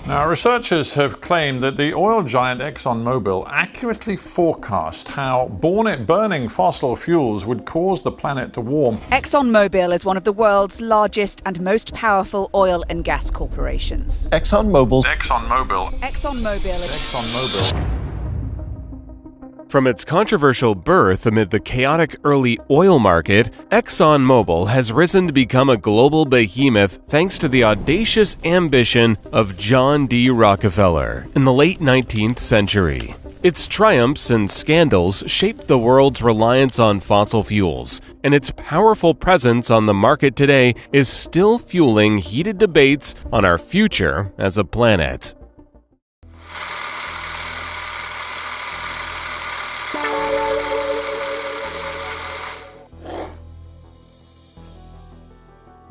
Now, researchers have claimed that the oil giant ExxonMobil accurately forecast how burning fossil fuels would cause the planet to warm. ExxonMobil is one of the world's largest and most powerful oil and gas corporations. ExxonMobil. From its controversial birth amid the chaotic early oil market, ExxonMobil has risen to become a global behemoth thanks to the audacious ambition of John D. Rockefeller in the late 19th century. Its triumphs and scandals shaped the world's reliance on fossil fuels, and its powerful presence on the market today is still fueling heated debates on our future as a planet.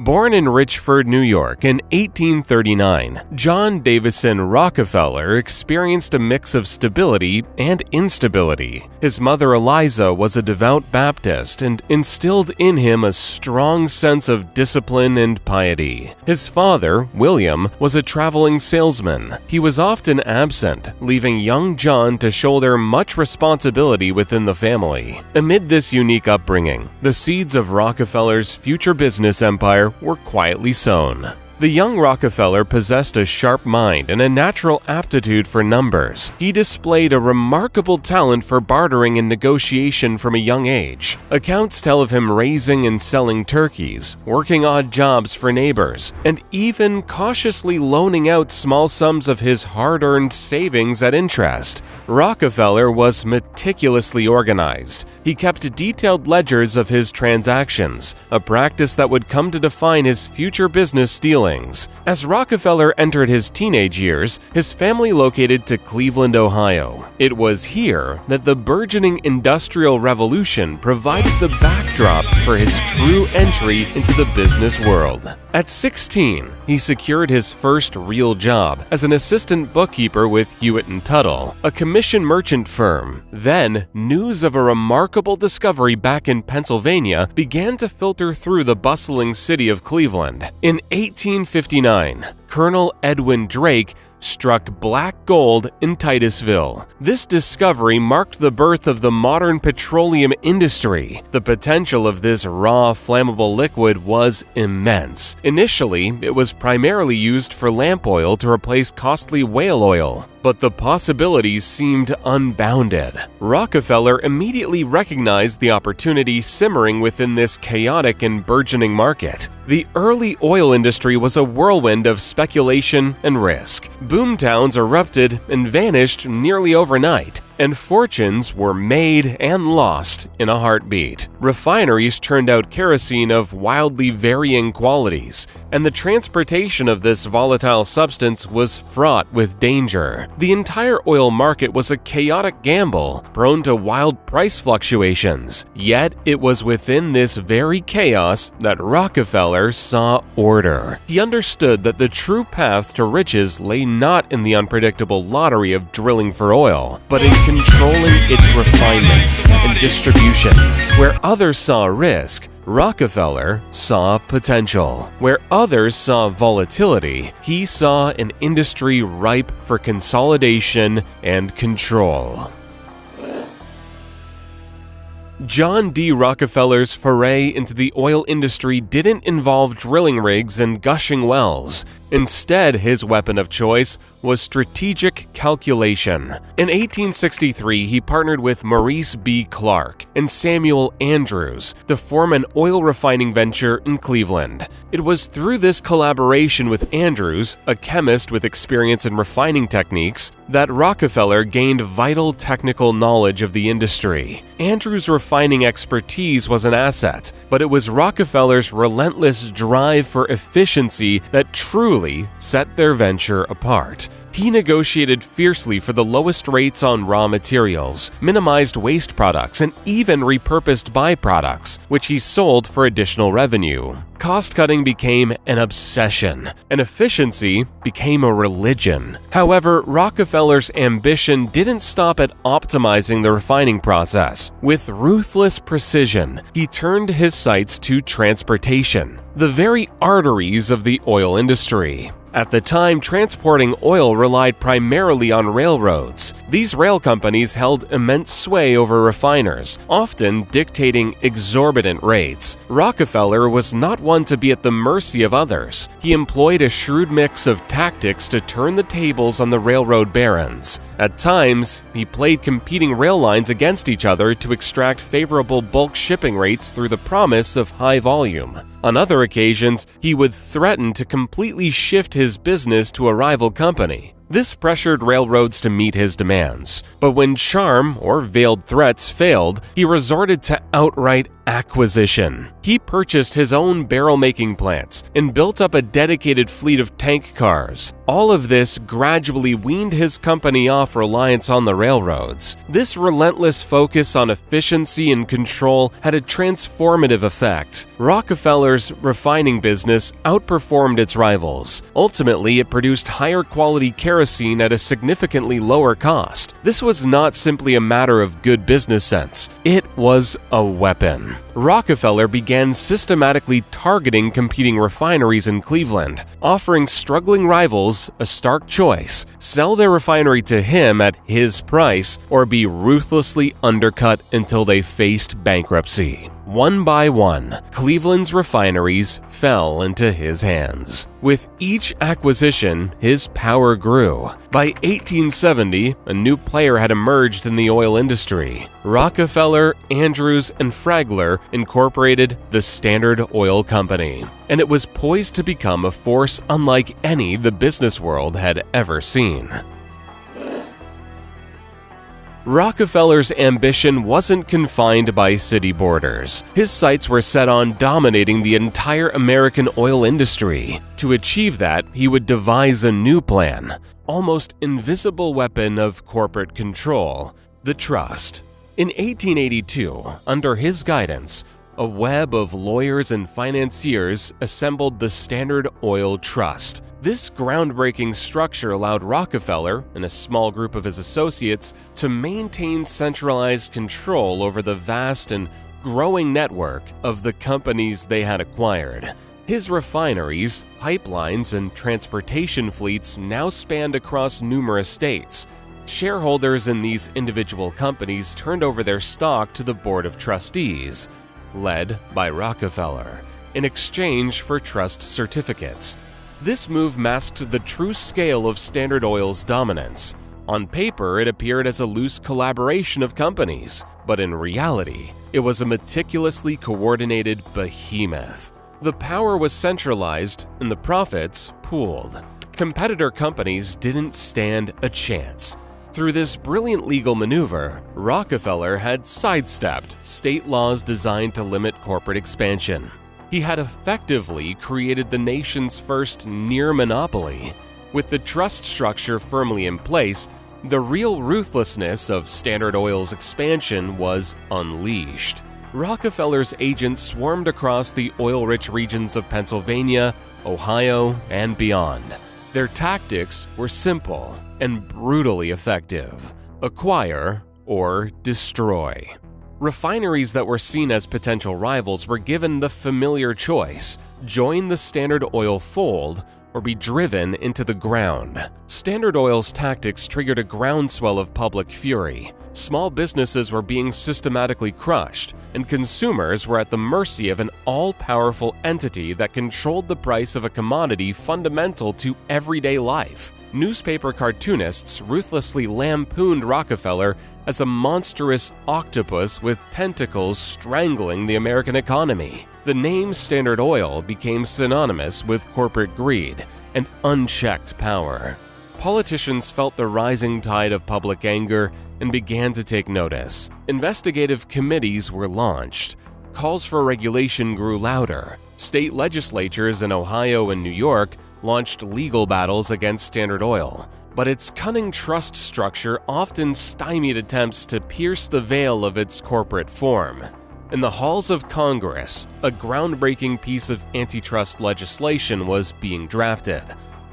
Born in Richford, New York in 1839, John Davison Rockefeller experienced a mix of stability and instability. His mother Eliza was a devout Baptist and instilled in him a strong sense of discipline and piety. His father, William, was a traveling salesman. He was often absent, leaving young John to shoulder much responsibility within the family. Amid this unique upbringing, the seeds of Rockefeller's future business empire were quietly sown. The young Rockefeller possessed a sharp mind and a natural aptitude for numbers. He displayed a remarkable talent for bartering and negotiation from a young age. Accounts tell of him raising and selling turkeys, working odd jobs for neighbors, and even cautiously loaning out small sums of his hard-earned savings at interest. Rockefeller was meticulously organized. He kept detailed ledgers of his transactions, a practice that would come to define his future business dealings. As Rockefeller entered his teenage years, his family located to Cleveland, Ohio. It was here that the burgeoning Industrial Revolution provided the backdrop for his true entry into the business world. At 16, he secured his first real job as an assistant bookkeeper with Hewitt & Tuttle, a commission merchant firm. Then, news of a remarkable discovery back in Pennsylvania began to filter through the bustling city of Cleveland. In 1859, Colonel Edwin Drake struck black gold in Titusville. This discovery marked the birth of the modern petroleum industry. The potential of this raw, flammable liquid was immense. Initially, it was primarily used for lamp oil to replace costly whale oil, but the possibilities seemed unbounded. Rockefeller immediately recognized the opportunity simmering within this chaotic and burgeoning market. The early oil industry was a whirlwind of speculation and risk. Boomtowns erupted and vanished nearly overnight, and fortunes were made and lost in a heartbeat. Refineries churned out kerosene of wildly varying qualities, and the transportation of this volatile substance was fraught with danger. The entire oil market was a chaotic gamble, prone to wild price fluctuations. Yet, it was within this very chaos that Rockefeller saw order. He understood that the true path to riches lay not in the unpredictable lottery of drilling for oil, but in controlling its refinements and distribution. Where others saw risk, Rockefeller saw potential. Where others saw volatility, he saw an industry ripe for consolidation and control. John D. Rockefeller's foray into the oil industry didn't involve drilling rigs and gushing wells. Instead, his weapon of choice was strategic calculation. In 1863, he partnered with Maurice B. Clark and Samuel Andrews to form an oil refining venture in Cleveland. It was through this collaboration with Andrews, a chemist with experience in refining techniques, that Rockefeller gained vital technical knowledge of the industry. Andrews' refining expertise was an asset, but it was Rockefeller's relentless drive for efficiency that truly set their venture apart. He negotiated fiercely for the lowest rates on raw materials, minimized waste products, and even repurposed byproducts, which he sold for additional revenue. Cost-cutting became an obsession, and efficiency became a religion. However, Rockefeller's ambition didn't stop at optimizing the refining process. With ruthless precision, he turned his sights to transportation, the very arteries of the oil industry. At the time, transporting oil relied primarily on railroads. These rail companies held immense sway over refiners, often dictating exorbitant rates. Rockefeller was not one to be at the mercy of others. He employed a shrewd mix of tactics to turn the tables on the railroad barons. At times, he played competing rail lines against each other to extract favorable bulk shipping rates through the promise of high volume. On other occasions, he would threaten to completely shift his business to a rival company. This pressured railroads to meet his demands. But when charm or veiled threats failed, he resorted to outright acquisition. He purchased his own barrel-making plants and built up a dedicated fleet of tank cars. All of this gradually weaned his company off reliance on the railroads. This relentless focus on efficiency and control had a transformative effect. Rockefeller's refining business outperformed its rivals. Ultimately, it produced higher quality kerosene at a significantly lower cost. This was not simply a matter of good business sense. It was a weapon. Rockefeller began systematically targeting competing refineries in Cleveland, offering struggling rivals a stark choice: sell their refinery to him at his price or be ruthlessly undercut until they faced bankruptcy. One by one, Cleveland's refineries fell into his hands. With each acquisition, his power grew. By 1870, a new player had emerged in the oil industry. Rockefeller, Andrews, and Fragler incorporated the Standard Oil Company, and it was poised to become a force unlike any the business world had ever seen. Rockefeller's ambition wasn't confined by city borders. His sights were set on dominating the entire American oil industry. To achieve that, he would devise a new plan, almost invisible weapon of corporate control: the trust. In 1882, under his guidance, a web of lawyers and financiers assembled the Standard Oil Trust. This groundbreaking structure allowed Rockefeller and a small group of his associates to maintain centralized control over the vast and growing network of the companies they had acquired. His refineries, pipelines, and transportation fleets now spanned across numerous states. Shareholders in these individual companies turned over their stock to the Board of Trustees, led by Rockefeller, in exchange for trust certificates. This move masked the true scale of Standard Oil's dominance. On paper, it appeared as a loose collaboration of companies, but in reality, it was a meticulously coordinated behemoth. The power was centralized and the profits pooled. Competitor companies didn't stand a chance. Through this brilliant legal maneuver, Rockefeller had sidestepped state laws designed to limit corporate expansion. He had effectively created the nation's first near monopoly. With the trust structure firmly in place, the real ruthlessness of Standard Oil's expansion was unleashed. Rockefeller's agents swarmed across the oil-rich regions of Pennsylvania, Ohio, and beyond. Their tactics were simple and brutally effective: acquire or destroy. Refineries that were seen as potential rivals were given the familiar choice: join the Standard Oil fold or be driven into the ground. Standard Oil's tactics triggered a groundswell of public fury. Small businesses were being systematically crushed, and consumers were at the mercy of an all-powerful entity that controlled the price of a commodity fundamental to everyday life. Newspaper cartoonists ruthlessly lampooned Rockefeller as a monstrous octopus with tentacles strangling the American economy. The name Standard Oil became synonymous with corporate greed and unchecked power. Politicians felt the rising tide of public anger and began to take notice. Investigative committees were launched. Calls for regulation grew louder. State legislatures in Ohio and New York launched legal battles against Standard Oil, but its cunning trust structure often stymied attempts to pierce the veil of its corporate form. In the halls of Congress, a groundbreaking piece of antitrust legislation was being drafted,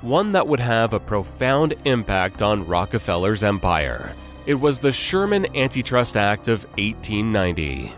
one that would have a profound impact on Rockefeller's empire. It was the Sherman Antitrust Act of 1890.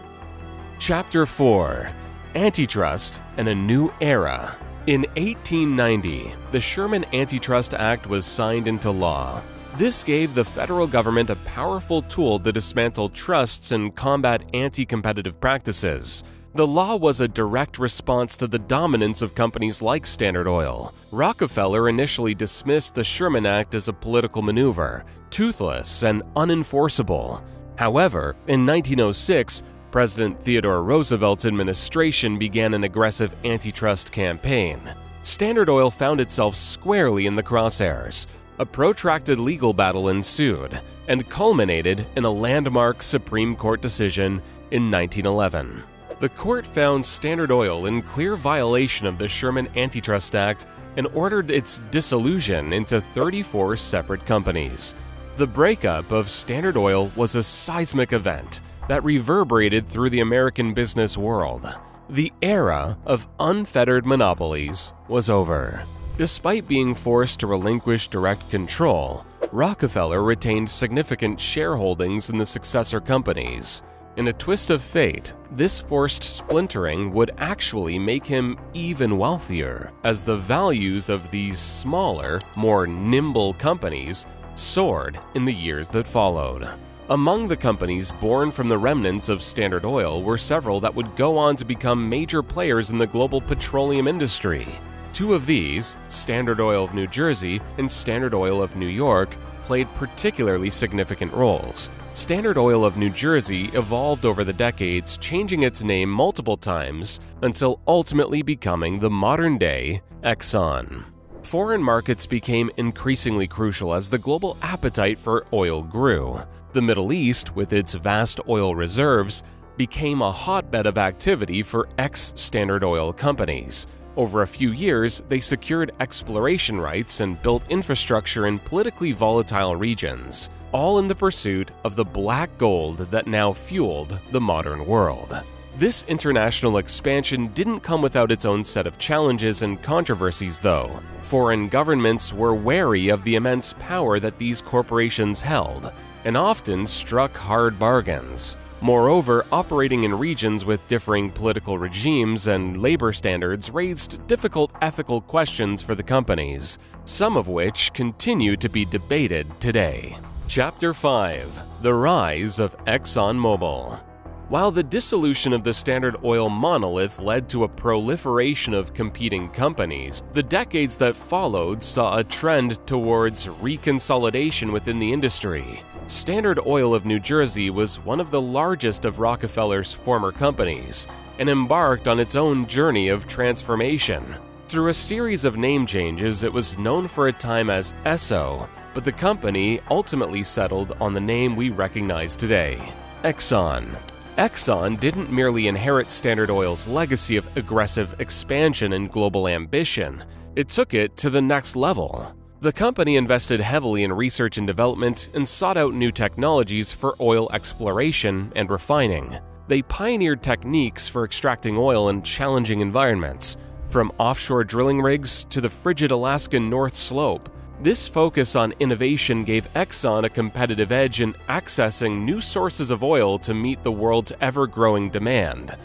Chapter 4: Antitrust and a New Era. In 1890, the Sherman Antitrust Act was signed into law. This gave the federal government a powerful tool to dismantle trusts and combat anti-competitive practices. The law was a direct response to the dominance of companies like Standard Oil. Rockefeller initially dismissed the Sherman Act as a political maneuver, toothless and unenforceable. However, in 1906, President Theodore Roosevelt's administration began an aggressive antitrust campaign. Standard Oil found itself squarely in the crosshairs. A protracted legal battle ensued and culminated in a landmark Supreme Court decision in 1911. The court found Standard Oil in clear violation of the Sherman Antitrust Act and ordered its dissolution into 34 separate companies. The breakup of Standard Oil was a seismic event that reverberated through the American business world. The era of unfettered monopolies was over. Despite being forced to relinquish direct control, Rockefeller retained significant shareholdings in the successor companies. In a twist of fate, this forced splintering would actually make him even wealthier, as the values of these smaller, more nimble companies soared in the years that followed. Among the companies born from the remnants of Standard Oil were several that would go on to become major players in the global petroleum industry. Two of these, Standard Oil of New Jersey and Standard Oil of New York, played particularly significant roles. Standard Oil of New Jersey evolved over the decades, changing its name multiple times until ultimately becoming the modern-day Exxon. Foreign markets became increasingly crucial as the global appetite for oil grew. The Middle East, with its vast oil reserves, became a hotbed of activity for ex-Standard Oil companies. Over a few years, they secured exploration rights and built infrastructure in politically volatile regions, all in the pursuit of the black gold that now fueled the modern world. This international expansion didn't come without its own set of challenges and controversies, though. Foreign governments were wary of the immense power that these corporations held, and often struck hard bargains. Moreover, operating in regions with differing political regimes and labor standards raised difficult ethical questions for the companies, some of which continue to be debated today. Chapter 5: The Rise of ExxonMobil. While the dissolution of the Standard Oil monolith led to a proliferation of competing companies, the decades that followed saw a trend towards reconsolidation within the industry. Standard Oil of New Jersey was one of the largest of Rockefeller's former companies and embarked on its own journey of transformation. Through a series of name changes, it was known for a time as Esso, but the company ultimately settled on the name we recognize today, Exxon. Exxon didn't merely inherit Standard Oil's legacy of aggressive expansion and global ambition, it took it to the next level. The company invested heavily in research and development and sought out new technologies for oil exploration and refining. They pioneered techniques for extracting oil in challenging environments, from offshore drilling rigs to the frigid Alaskan North Slope. This focus on innovation gave Exxon a competitive edge in accessing new sources of oil to meet the world's ever-growing demand.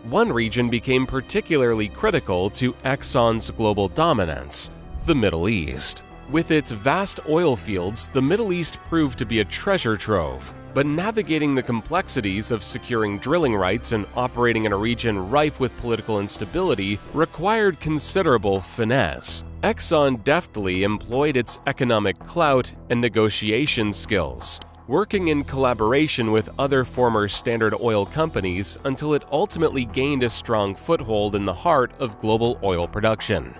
One region became particularly critical to Exxon's global dominance: the Middle East. With its vast oil fields, the Middle East proved to be a treasure trove, but navigating the complexities of securing drilling rights and operating in a region rife with political instability required considerable finesse. Exxon deftly employed its economic clout and negotiation skills, working in collaboration with other former Standard Oil companies until it ultimately gained a strong foothold in the heart of global oil production.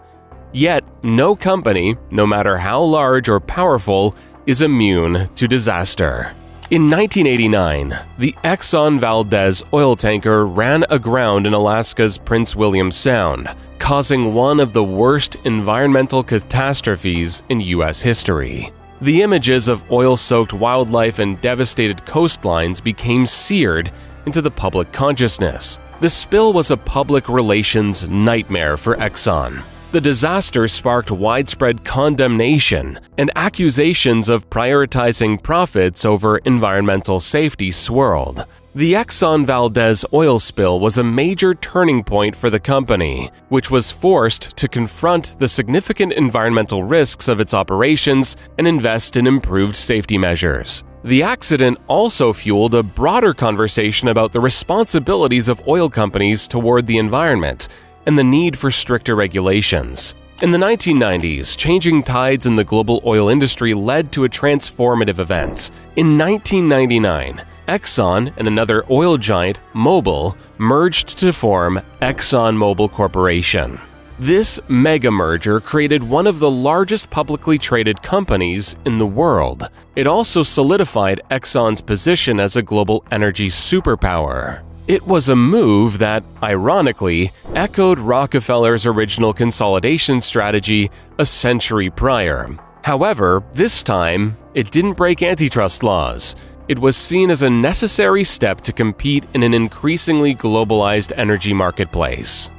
Yet, no company, no matter how large or powerful, is immune to disaster. In 1989, the Exxon Valdez oil tanker ran aground in Alaska's Prince William Sound, causing one of the worst environmental catastrophes in U.S. history. The images of oil-soaked wildlife and devastated coastlines became seared into the public consciousness. The spill was a public relations nightmare for Exxon. The disaster sparked widespread condemnation, and accusations of prioritizing profits over environmental safety swirled. The Exxon Valdez oil spill was a major turning point for the company, which was forced to confront the significant environmental risks of its operations and invest in improved safety measures. The accident also fueled a broader conversation about the responsibilities of oil companies toward the environment and the need for stricter regulations. In the 1990s, changing tides in the global oil industry led to a transformative event. In 1999, Exxon and another oil giant, Mobil, merged to form ExxonMobil Corporation. This mega merger created one of the largest publicly traded companies in the world. It also solidified Exxon's position as a global energy superpower. It was a move that, ironically, echoed Rockefeller's original consolidation strategy a century prior. However, this time, it didn't break antitrust laws. It was seen as a necessary step to compete in an increasingly globalized energy marketplace.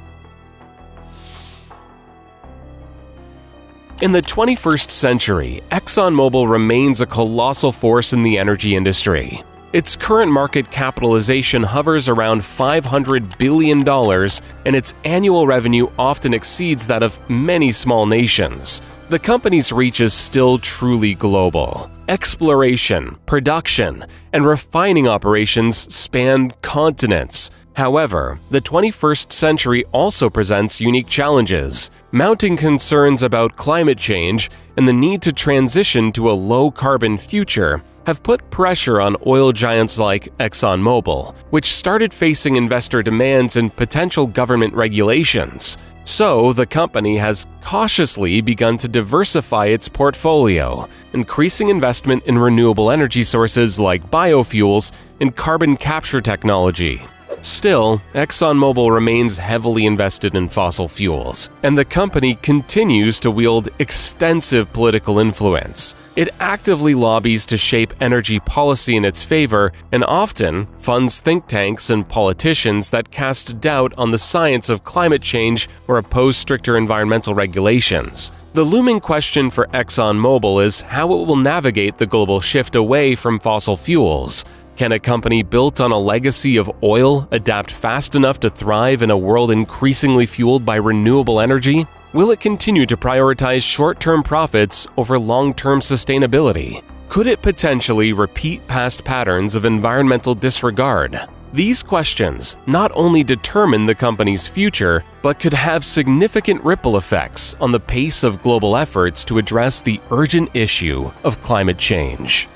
In the 21st century, ExxonMobil remains a colossal force in the energy industry. Its current market capitalization hovers around $500 billion, and its annual revenue often exceeds that of many small nations. The company's reach is still truly global. Exploration, production, and refining operations span continents. However, the 21st century also presents unique challenges. Mounting concerns about climate change and the need to transition to a low-carbon future have put pressure on oil giants like ExxonMobil, which started facing investor demands and potential government regulations. So, the company has cautiously begun to diversify its portfolio, increasing investment in renewable energy sources like biofuels and carbon capture technology. Still, ExxonMobil remains heavily invested in fossil fuels, and the company continues to wield extensive political influence. It actively lobbies to shape energy policy in its favor and often funds think tanks and politicians that cast doubt on the science of climate change or oppose stricter environmental regulations. The looming question for ExxonMobil is how it will navigate the global shift away from fossil fuels. Can a company built on a legacy of oil adapt fast enough to thrive in a world increasingly fueled by renewable energy? Will it continue to prioritize short-term profits over long-term sustainability? Could it potentially repeat past patterns of environmental disregard? These questions not only determine the company's future, but could have significant ripple effects on the pace of global efforts to address the urgent issue of climate change.